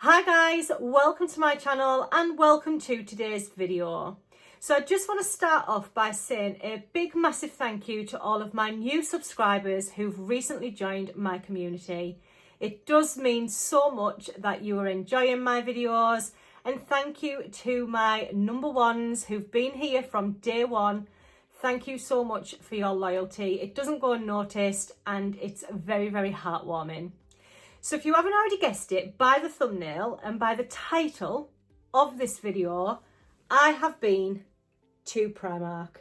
Hi guys, welcome to my channel and welcome to today's video. So I just want to start off by saying a big massive thank you to all of my new subscribers who've recently joined my community. It does mean so much that you are enjoying my videos, and thank you to my number ones who've been here from day one. Thank you so much for your loyalty. It doesn't go unnoticed and it's very, very heartwarming. So if you haven't already guessed it by the thumbnail and by the title of this video, I have been to Primark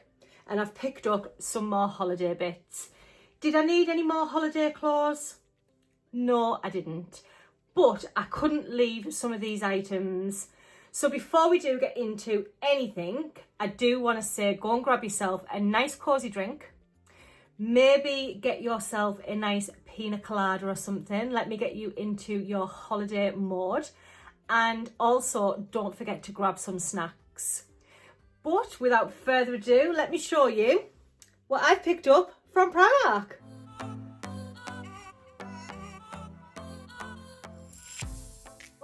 and I've picked up some more holiday bits. Did I need any more holiday clothes? No, I didn't. But I couldn't leave some of these items. So before we do get into anything, I do want to say go and grab yourself a nice cosy drink. Maybe get yourself a nice pina colada or something. Let me get you into your holiday mode. And also don't forget to grab some snacks. But without further ado, let me show you what I've picked up from Primark.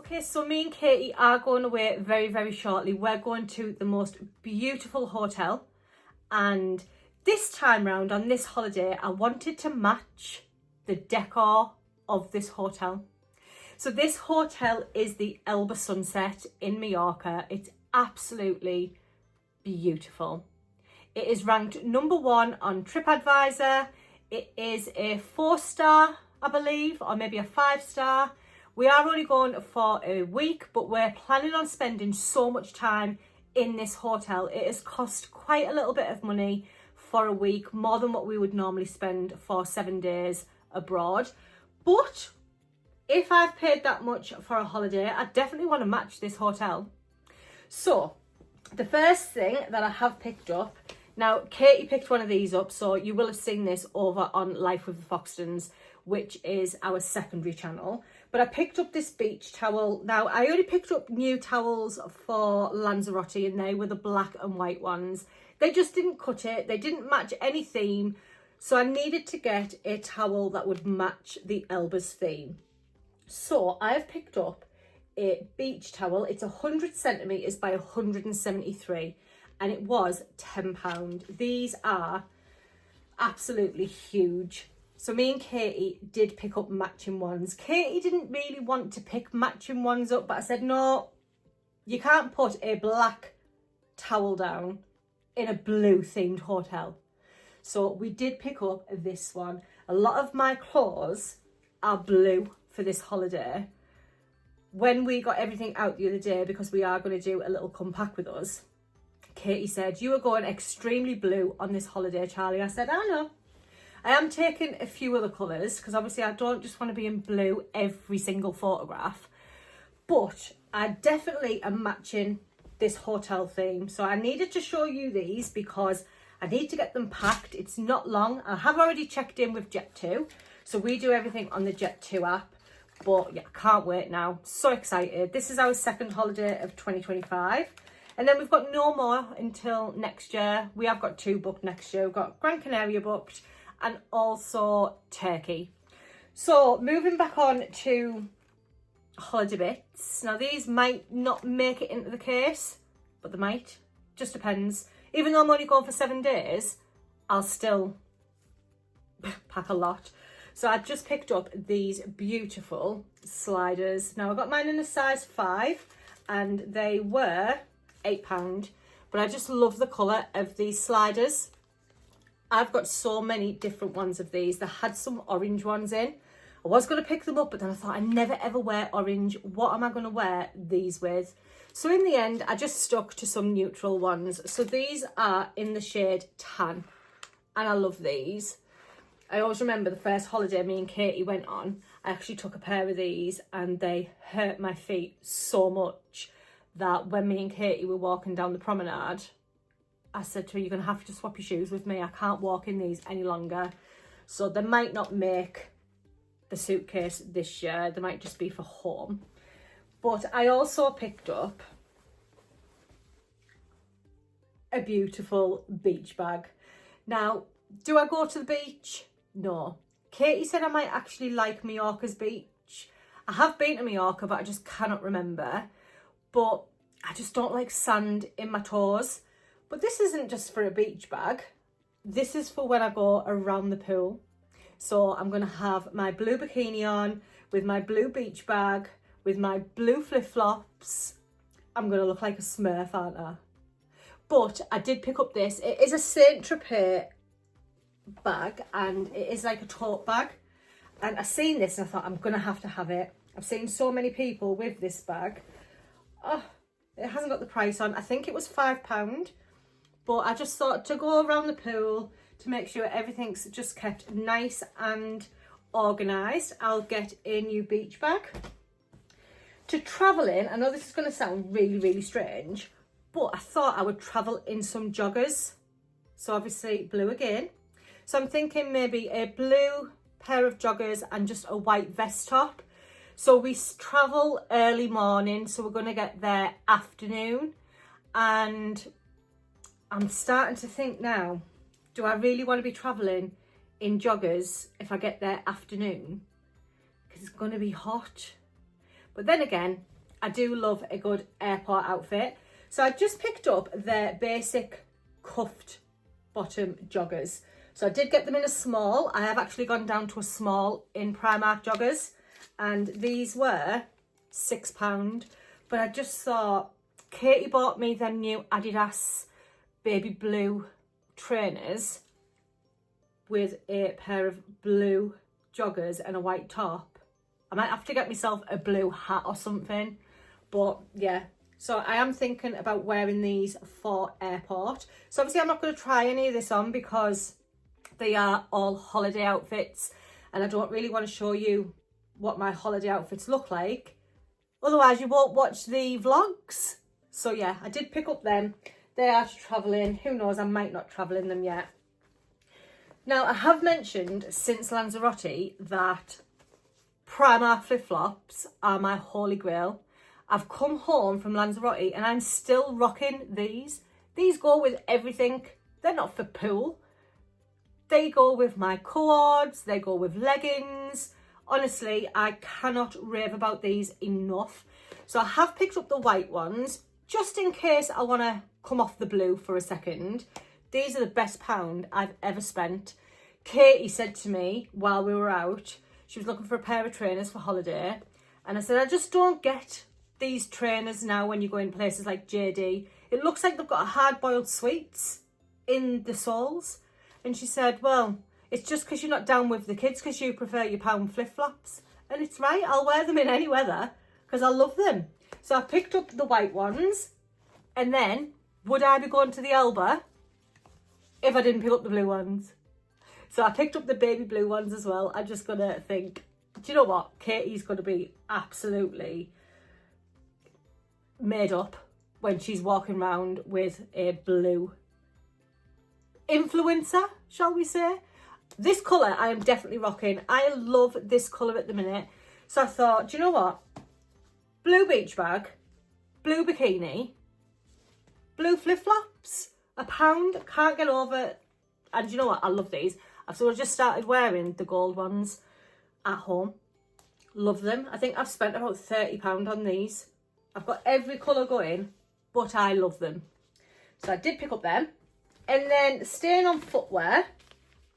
Okay, so me and Katie are going away very, very shortly. We're going to the most beautiful hotel, and this time round on this holiday, I wanted to match the decor of this hotel. So this hotel is the Elba Sunset in Mallorca. It's absolutely beautiful. It is ranked #1 on TripAdvisor. It is a 4-star, I believe, or maybe a 5-star. We are only going for a week, but we're planning on spending so much time in this hotel. It has cost quite a little bit of money for a week, more than what we would normally spend for 7 days abroad. But if I've paid that much for a holiday, I definitely want to match this hotel. So the first thing that I have picked up, now Katie picked one of these up, so you will have seen this over on Life with the Foxtons, which is our secondary channel. But I picked up this beach towel. Now I already picked up new towels for Lanzarote and they were the black and white ones. They just didn't cut it. They didn't match any theme. So I needed to get a towel that would match the Elba's theme. So I've picked up a beach towel. It's 100 centimetres by 173 and it was £10. These are absolutely huge. So me and Katie did pick up matching ones. Katie didn't really want to pick matching ones up, but I said, no, you can't put a black towel down in a blue themed hotel. So we did pick up this one. A lot of my clothes are blue for this holiday. When we got everything out the other day, because we are going to do a little come pack with us, Katie said, you are going extremely blue on this holiday, Charlie. I said, I know. I am taking a few other colours because obviously I don't just want to be in blue every single photograph. But I definitely am matching this hotel theme. So I needed to show you these because I need to get them packed. It's not long. I have already checked in with Jet2. So we do everything on the Jet2 app. But yeah, I can't wait now. So excited. This is our second holiday of 2025. And then we've got no more until next year. We have got 2 booked next year. We've got Gran Canaria booked and also Turkey. So moving back on to holiday bits. Now these might not make it into the case, but they might. Just depends. Even though I'm only going for 7 days, I'll still pack a lot. So I just picked up these beautiful sliders. Now I got mine in a size 5 and they were £8, but I just love the colour of these sliders. I've got so many different ones of these. They had some orange ones in. I was going to pick them up, but then I thought I never ever wear orange. What am I going to wear these with? So in the end, I just stuck to some neutral ones. So these are in the shade tan, and I love these. I always remember the first holiday me and Katie went on, I actually took a pair of these and they hurt my feet so much that when me and Katie were walking down the promenade, I said to her, you're going to have to swap your shoes with me. I can't walk in these any longer. So they might not make the suitcase this year. They might just be for home. But I also picked up a beautiful beach bag. Now, do I go to the beach? No. Katie said I might actually like Mallorca's beach. I have been to Mallorca, but I just cannot remember. But I just don't like sand in my toes. But this isn't just for a beach bag. This is for when I go around the pool. So I'm going to have my blue bikini on with my blue beach bag, with my blue flip-flops. I'm going to look like a smurf, aren't I? But I did pick up this. It is a Saint Tropez bag, and it is like a tote bag. And I seen this and I thought, I'm going to have it. I've seen so many people with this bag. Oh, it hasn't got the price on. I think it was £5. But I just thought to go around the pool to make sure everything's just kept nice and organised, I'll get a new beach bag. To travel in, I know this is going to sound really, really strange, but I thought I would travel in some joggers. So obviously blue again. So I'm thinking maybe a blue pair of joggers and just a white vest top. So we travel early morning, so we're going to get there afternoon. And I'm starting to think now, do I really want to be travelling in joggers if I get there afternoon? Because it's going to be hot. But then again, I do love a good airport outfit. So I just picked up their basic cuffed bottom joggers. So I did get them in a small. I have actually gone down to a small in Primark joggers. And these were £6. But I just thought, Katie bought me them new Adidas baby blue trainers with a pair of blue joggers and a white top. I might have to get myself a blue hat or something. But yeah, so I am thinking about wearing these for airport. So obviously I'm not going to try any of this on because they are all holiday outfits. And I don't really want to show you what my holiday outfits look like. Otherwise you won't watch the vlogs. So yeah, I did pick up them. They are to travel in. Who knows, I might not travel in them yet. Now, I have mentioned since Lanzarote that Primark flip-flops are my holy grail. I've come home from Lanzarote and I'm still rocking these. These go with everything. They're not for pool. They go with my cords. They go with leggings. Honestly, I cannot rave about these enough. So I have picked up the white ones just in case I want to come off the blue for a second. These are the best pound I've ever spent. Katie said to me while we were out, she was looking for a pair of trainers for holiday. And I said, I just don't get these trainers now when you go in places like JD. It looks like they've got hard-boiled sweets in the soles. And she said, well, it's just because you're not down with the kids because you prefer your pound flip-flops. And it's right, I'll wear them in any weather because I love them. So I picked up the white ones. And then, would I be going to the Elba if I didn't pick up the blue ones? So I picked up the baby blue ones as well. I'm just going to think, do you know what? Katie's going to be absolutely made up when she's walking around with a blue influencer, shall we say. This colour I am definitely rocking. I love this colour at the minute. So I thought, do you know what? Blue beach bag, blue bikini, blue flip-flops, £1, can't get over. And you know what? I love these. I've sort of just started wearing the gold ones at home. Love them. I think I've spent about £30 on these. I've got every colour going, but I love them. So I did pick up them. And then staying on footwear,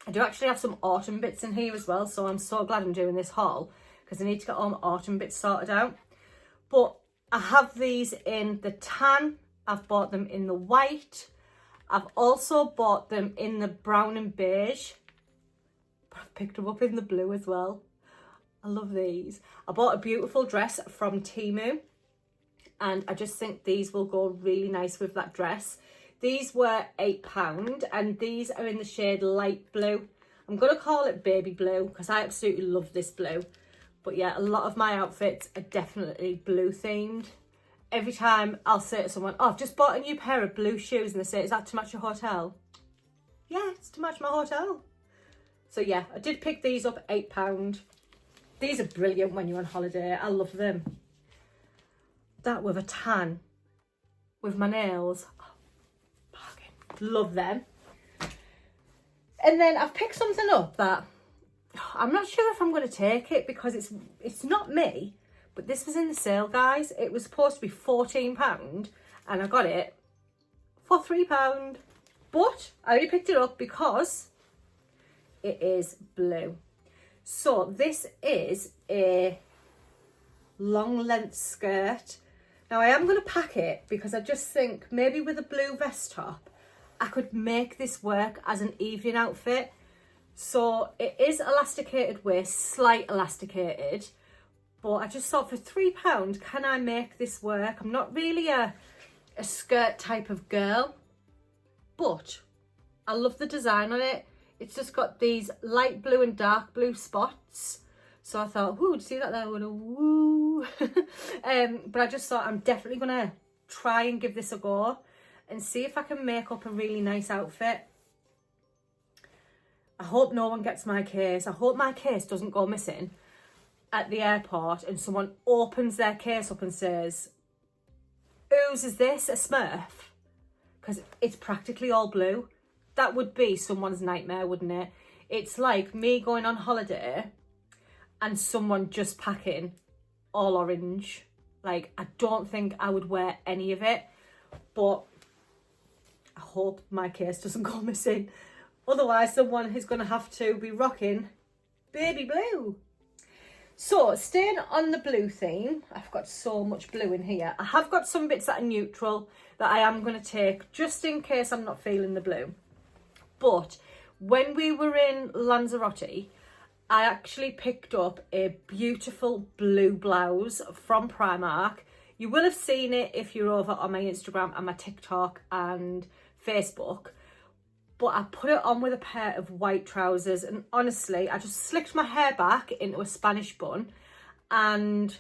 I do actually have some autumn bits in here as well. So I'm so glad I'm doing this haul because I need to get all my autumn bits sorted out. But I have these in the tan. I've bought them in the white. I've also bought them in the brown and beige. But I've picked them up in the blue as well. I love these. I bought a beautiful dress from Temu. And I just think these will go really nice with that dress. These were £8 and these are in the shade light blue. I'm going to call it baby blue because I absolutely love this blue. But yeah, a lot of my outfits are definitely blue themed. Every time I'll say to someone, oh, I've just bought a new pair of blue shoes, and they say, is that to match your hotel? Yeah, it's to match my hotel. So yeah, I did pick these up, £8. These are brilliant when you're on holiday. I love them. That with a tan, with my nails. Oh, bargain. Love them. And then I've picked something up that I'm not sure if I'm going to take it because it's not me. But this was in the sale, guys. It was supposed to be £14 and I got it for £3. But I only picked it up because it is blue. So this is a long length skirt. Now I am going to pack it because I just think maybe with a blue vest top, I could make this work as an evening outfit. So it is elasticated waist, slight elasticated, but I just thought for £3, can I make this work? I'm not really a skirt type of girl, but I love the design on it. It's just got these light blue and dark blue spots. So I thought, woo, did you see that there? Woo. But I just thought I'm definitely going to try and give this a go and see if I can make up a really nice outfit. I hope no one gets my case. I hope my case doesn't go missing at the airport and someone opens their case up and says, whose is this? A Smurf? Because it's practically all blue. That would be someone's nightmare, wouldn't it? It's like me going on holiday and someone just packing all orange. Like, I don't think I would wear any of it, but I hope my case doesn't go missing. Otherwise, someone is going to have to be rocking baby blue. So, staying on the blue theme, I've got so much blue in here. I have got some bits that are neutral that I am going to take just in case I'm not feeling the blue. But when we were in Lanzarote, I actually picked up a beautiful blue blouse from Primark. You will have seen it if you're over on my Instagram and my TikTok and Facebook. But I put it on with a pair of white trousers, and honestly, I just slicked my hair back into a Spanish bun and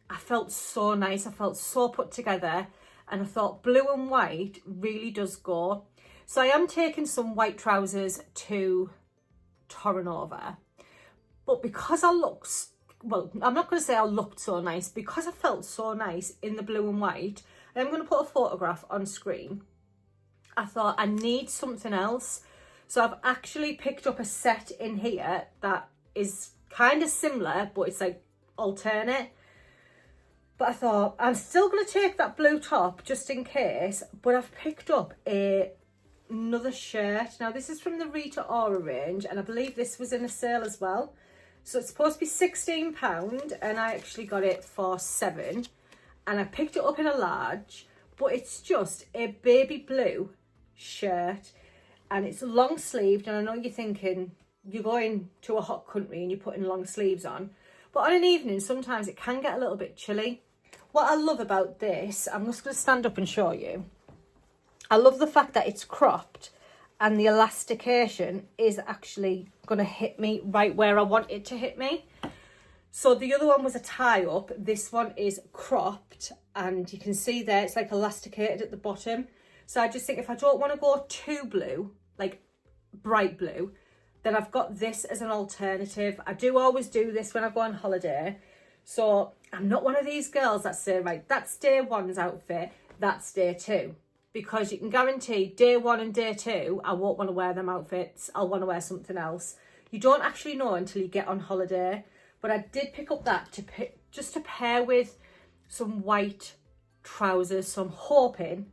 I felt so nice. I felt so put together, and I thought blue and white really does go. So I am taking some white trousers to Torrenova, but because I looked, well, I'm not going to say I looked so nice, because I felt so nice in the blue and white, I am going to put a photograph on screen. I thought I need something else. So I've actually picked up a set in here that is kind of similar, but it's like alternate. But I thought I'm still going to take that blue top just in case, but I've picked up another shirt. Now this is from the Rita Ora range, and I believe this was in a sale as well. So it's supposed to be £16 and I actually got it for £7, and I picked it up in a large, but it's just a baby blue shirt and it's long sleeved. And I know you're thinking you're going to a hot country and you're putting long sleeves on, but on an evening sometimes it can get a little bit chilly. What I love about this, I'm just going to stand up and show you. I love the fact that it's cropped and the elastication is actually going to hit me right where I want it to hit me. So the other one was a tie up. This one is cropped and you can see there it's like elasticated at the bottom. So I just think if I don't want to go too blue, like bright blue, then I've got this as an alternative. I do always do this when I go on holiday. So I'm not one of these girls that say, right, that's day one's outfit, that's day two. Because you can guarantee day one and day two, I won't want to wear them outfits. I'll want to wear something else. You don't actually know until you get on holiday. But I did pick up that just to pair with some white trousers. So I'm hoping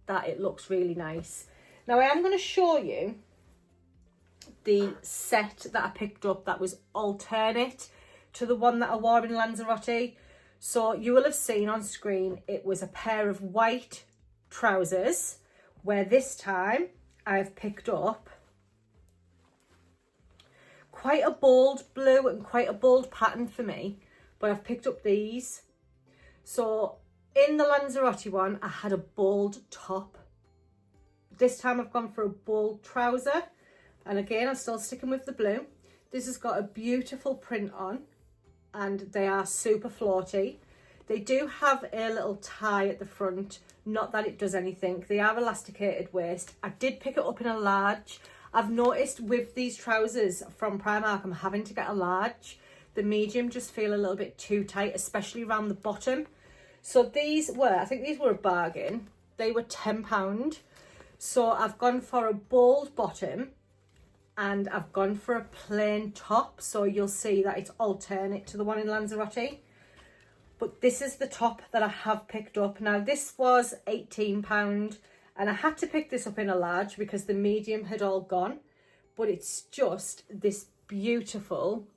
that it looks really nice. Now I am going to show you the set that I picked up that was alternate to the one that I wore in Lanzarote. So you will have seen on screen it was a pair of white trousers, where this time I've picked up quite a bold blue and quite a bold pattern for me, but I've picked up these. So in the Lanzarote one I had a bold top. This time I've gone for a bold trouser, and again I'm still sticking with the blue. This has got a beautiful print on and they are super floaty. They do have a little tie at the front, not that it does anything. They are elasticated waist. I did pick it up in a large. I've noticed with these trousers from Primark, I'm having to get a large. The medium just feel a little bit too tight, especially around the bottom. So these were, I think these were a bargain. They were £10. So I've gone for a bold bottom and I've gone for a plain top. So you'll see that it's alternate to the one in Lanzarote. But this is the top that I have picked up. Now this was £18 and I had to pick this up in a large because the medium had all gone. But it's just this beautiful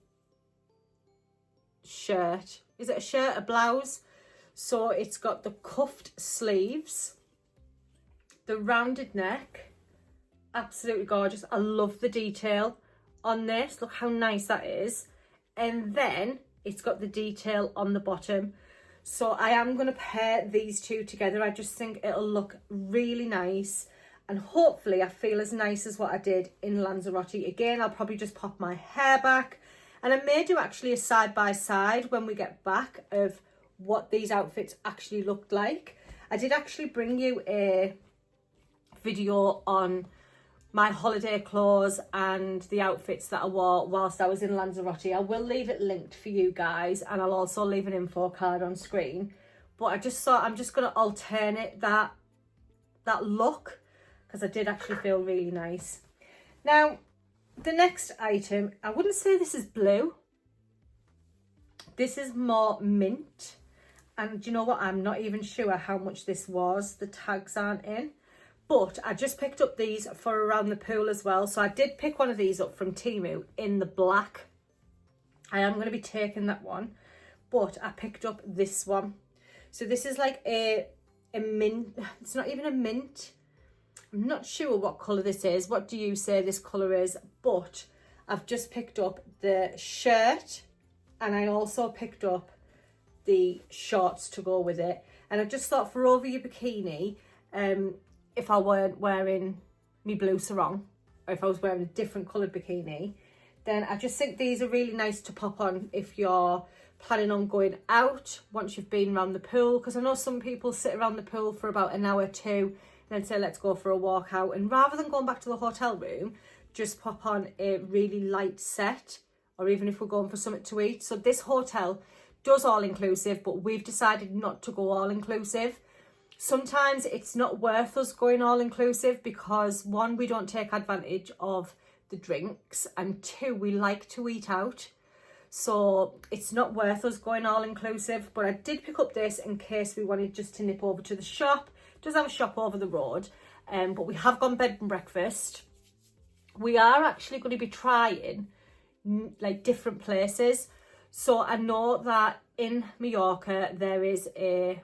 shirt. Is it a shirt, a blouse? So it's got the cuffed sleeves, the rounded neck, absolutely gorgeous. I love the detail on this. Look how nice that is. And then it's got the detail on the bottom. So I am going to pair these two together. I just think it'll look really nice. And hopefully I feel as nice as what I did in Lanzarote. Again, I'll probably just pop my hair back. And I may do actually a side by side when we get back of what these outfits actually looked like. I did actually bring you a video on my holiday clothes and the outfits that I wore whilst I was in Lanzarote. I will leave it linked for you guys, and I'll also leave an info card on screen. But I just thought I'm just going to alternate that look because I did actually feel really nice. Now, the next item, I wouldn't say this is blue. This is more mint. And do you know what? I'm not even sure how much this was. The tags aren't in. But I just picked up these for around the pool as well. So I did pick one of these up from Temu in the black. I am going to be taking that one. But I picked up this one. So this is like a mint. It's not even a mint. I'm not sure what colour this is. What do you say this colour is? But I've just picked up the shirt. And I also picked up the shorts to go with it. And I just thought for over your bikini, if I weren't wearing my blue sarong, or if I was wearing a different coloured bikini, then I just think these are really nice to pop on if you're planning on going out once you've been around the pool. Because I know some people sit around the pool for about an hour or two and then say, let's go for a walk out. And rather than going back to the hotel room, just pop on a really light set, or even if we're going for something to eat. So this hotel does all-inclusive, but we've decided not to go all-inclusive. Sometimes it's not worth us going all-inclusive because, one, we don't take advantage of the drinks, and two, we like to eat out. So it's not worth us going all-inclusive. But I did pick up this in case we wanted just to nip over to the shop. It does have a shop over the road, but we have gone bed and breakfast. We are actually going to be trying like different places. So I know that in Mallorca there is a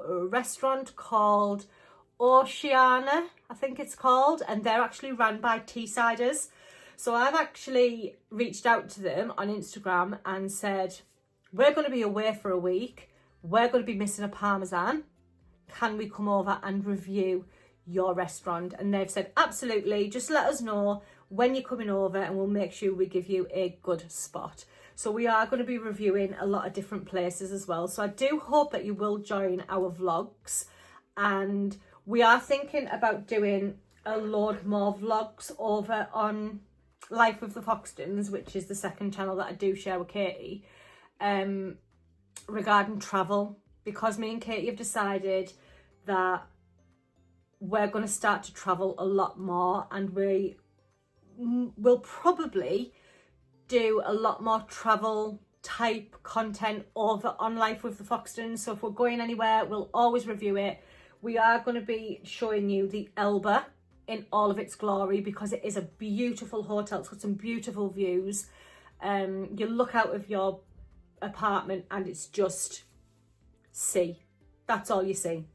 restaurant called Oceana, I think it's called, and they're actually run by Teessiders. So I've actually reached out to them on Instagram and said, we're going to be away for a week, we're going to be missing a parmesan, can we come over and review your restaurant? And they've said absolutely, just let us know when you're coming over and we'll make sure we give you a good spot. So we are going to be reviewing a lot of different places as well. So I do hope that you will join our vlogs, and we are thinking about doing a load more vlogs over on Life with the Foxtons, which is the second channel that I do share with Katie, regarding travel, because me and Katie have decided that we're going to start to travel a lot more, and we will probably do a lot more travel type content over on Life with the Foxtons. So if we're going anywhere, we'll always review it. We are going to be showing you the Elba in all of its glory because it is a beautiful hotel. It's got some beautiful views. You look out of your apartment and it's just sea. That's all you see.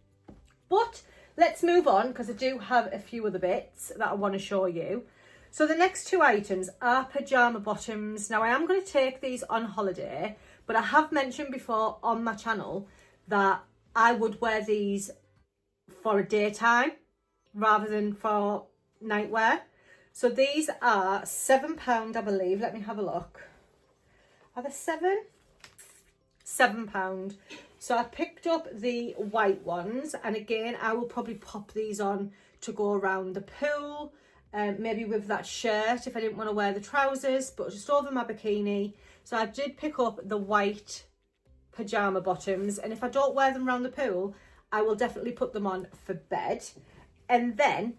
But let's move on because I do have a few other bits that I want to show you. So the next two items are pyjama bottoms. Now I am going to take these on holiday, but I have mentioned before on my channel that I would wear these for a daytime rather than for nightwear. So these are £7, I believe. Let me have a look. Are they £7? £7. So I picked up the white ones, and again I will probably pop these on to go around the pool. Maybe with that shirt if I didn't want to wear the trousers, but just over my bikini. So I did pick up the white pyjama bottoms, and if I don't wear them around the pool, I will definitely put them on for bed. And then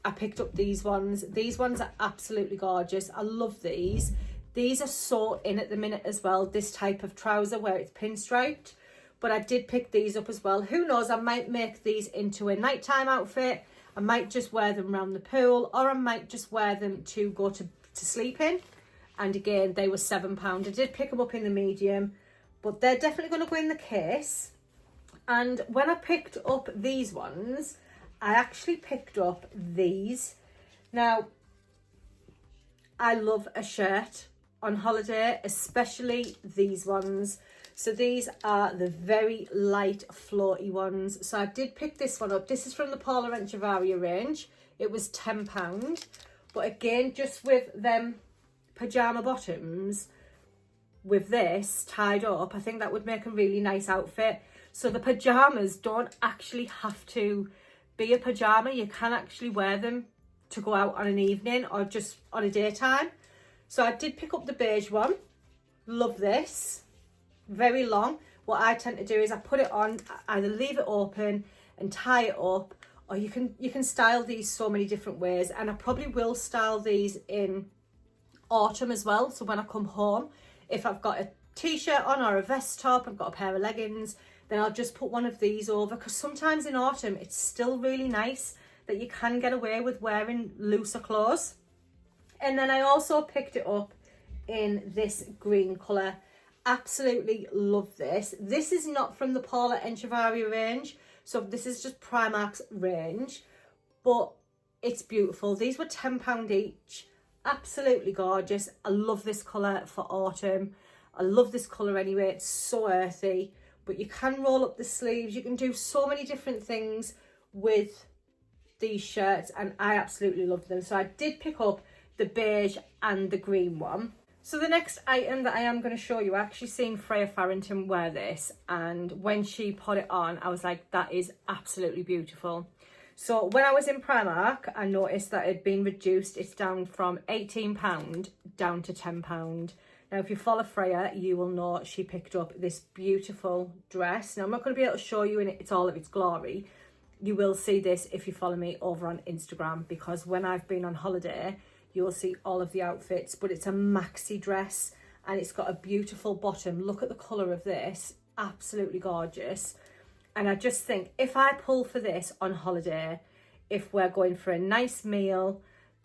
I picked up these ones. These ones are absolutely gorgeous. I love these. These are so in at the minute as well, this type of trouser where it's pinstriped. But I did pick these up as well. Who knows, I might make these into a nighttime outfit. I might just wear them around the pool, or I might just wear them to go to sleep in. And again, they were £7. I did pick them up in the medium, but they're definitely going to go in the case. And when I picked up these ones, I actually picked up these. Now, I love a shirt on holiday, especially these ones. So these are the very light floaty ones. So I did pick this one up. This is from the Paula Echevarria range. It was £10. But again, just with them pyjama bottoms, with this tied up, I think that would make a really nice outfit. So the pyjamas don't actually have to be a pyjama. You can actually wear them to go out on an evening or just on a daytime. So I did pick up the beige one. Love this. Very long. What I tend to do is I put it on, either leave it open and tie it up, or you can style these so many different ways. And I probably will style these in autumn as well. So when I come home, if I've got a t-shirt on or a vest top, I've got a pair of leggings, then I'll just put one of these over, because sometimes in autumn it's still really nice that you can get away with wearing looser clothes. And then I also picked it up in this green colour. Absolutely love this. This is not from the Paula Echevarria range, so this is just Primark's range, but it's beautiful. These were £10 each. Absolutely gorgeous. I love this colour for autumn. I love this colour anyway. It's so earthy, but you can roll up the sleeves. You can do so many different things with these shirts, and I absolutely love them. So I did pick up the beige and the green one. So the next item that I am going to show you, I actually seen Freya Farrington wear this, and when she put it on, I was like, that is absolutely beautiful. So when I was in Primark, I noticed that it had been reduced. It's down from £18 down to £10. Now, if you follow Freya, you will know she picked up this beautiful dress. Now, I'm not going to be able to show you in it's all of its glory. You will see this if you follow me over on Instagram, because when I've been on holiday, you'll see all of the outfits. But it's a maxi dress and it's got a beautiful bottom. Look at the colour of this. Absolutely gorgeous. And I just think if I pull for this on holiday, if we're going for a nice meal,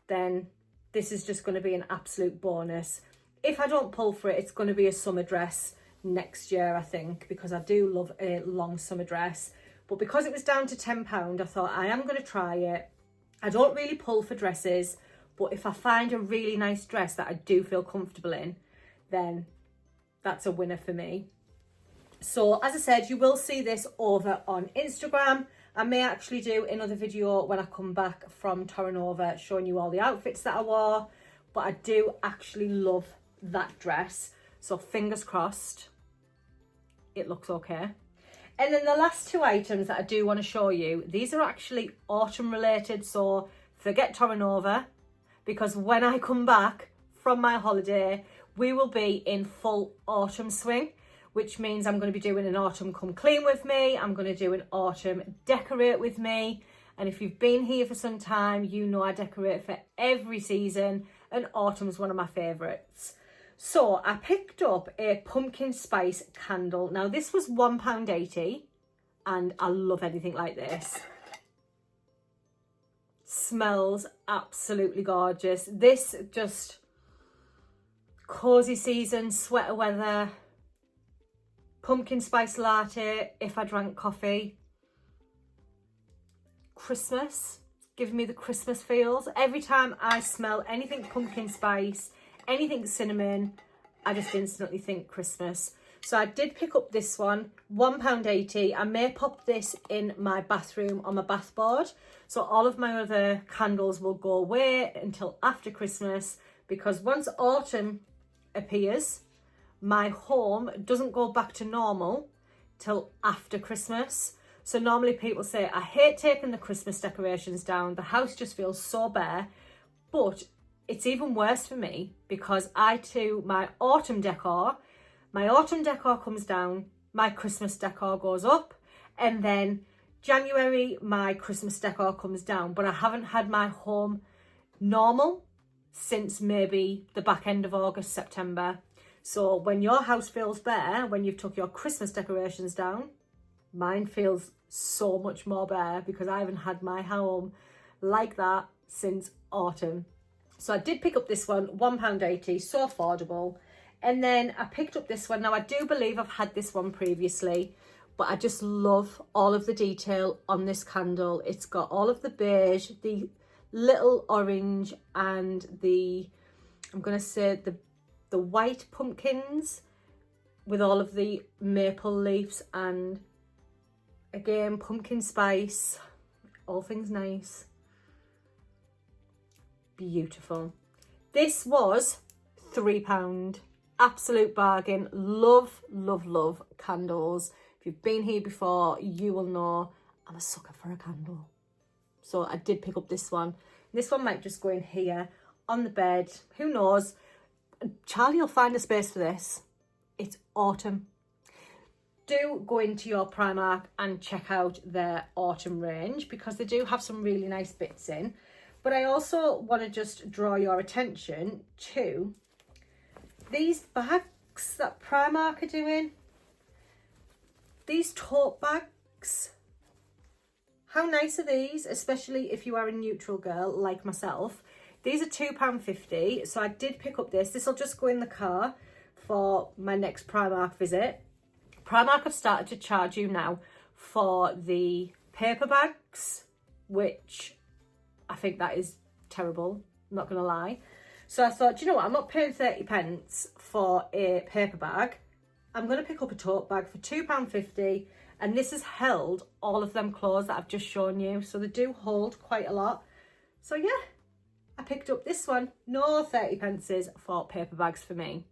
then this is just going to be an absolute bonus. If I don't pull for it, it's going to be a summer dress next year, I think, because I do love a long summer dress. But because it was down to £10, I thought I am going to try it. I don't really pull for dresses, but if I find a really nice dress that I do feel comfortable in, then that's a winner for me. So as I said, you will see this over on Instagram. I may actually do another video when I come back from Torrenova showing you all the outfits that I wore, but I do actually love that dress. So fingers crossed, it looks okay. And then the last two items that I do want to show you, these are actually autumn related, so forget Torrenova, because when I come back from my holiday, we will be in full autumn swing, which means I'm going to be doing an autumn come clean with me. I'm going to do an autumn decorate with me. And if you've been here for some time, you know I decorate for every season, and autumn is one of my favourites. So I picked up a pumpkin spice candle. Now this was £1.80, and I love anything like this. Smells absolutely gorgeous. This just cozy season, sweater weather, pumpkin spice latte if I drank coffee. Christmas, giving me the Christmas feels. Every time I smell anything pumpkin spice, anything cinnamon, I just instantly think Christmas. So I did pick up this one, £1.80. I may pop this in my bathroom on my bath board. So all of my other candles will go away until after Christmas, because once autumn appears, my home doesn't go back to normal till after Christmas. So normally people say, I hate taking the Christmas decorations down. The house just feels so bare. But it's even worse for me, because I too, my autumn decor comes down, my Christmas decor goes up, and then January, my Christmas decor comes down. But I haven't had my home normal since maybe the back end of August, September. So when your house feels bare, when you've took your Christmas decorations down, mine feels so much more bare because I haven't had my home like that since autumn. So I did pick up this one, £1.80, so affordable. And then I picked up this one. Now I do believe I've had this one previously, but I just love all of the detail on this candle. It's got all of the beige, the little orange, and I'm going to say the white pumpkins with all of the maple leaves, and again, pumpkin spice, all things nice. Beautiful. This was £3. Absolute bargain. Love, love, love candles. If you've been here before, you will know I'm a sucker for a candle. So I did pick up this one. This one might just go in here on the bed. Who knows? Charlie will find a space for this. It's autumn. Do go into your Primark and check out their autumn range because they do have some really nice bits in. But I also want to just draw your attention to these bags that Primark are doing. These tote bags. How nice are these? Especially if you are a neutral girl like myself. These are £2.50. So I did pick up this. This will just go in the car for my next Primark visit. Primark have started to charge you now for the paper bags, which I think that is terrible, I'm not going to lie. So I thought, do you know what, I'm not paying 30p for a paper bag. I'm going to pick up a tote bag for £2.50, and this has held all of them clothes that I've just shown you. So they do hold quite a lot. So yeah, I picked up this one. No 30p for paper bags for me.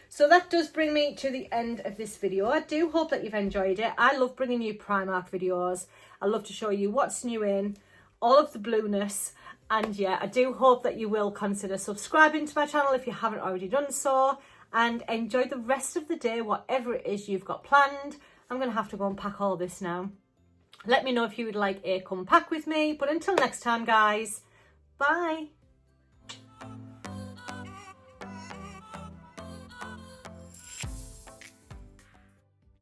So that does bring me to the end of this video. I do hope that you've enjoyed it. I love bringing you Primark videos. I love to show you what's new in, all of the blueness. And yeah, I do hope that you will consider subscribing to my channel if you haven't already done so. And enjoy the rest of the day, whatever it is you've got planned. I'm going to have to go and pack all this now. Let me know if you would like a come pack with me. But until next time, guys, bye.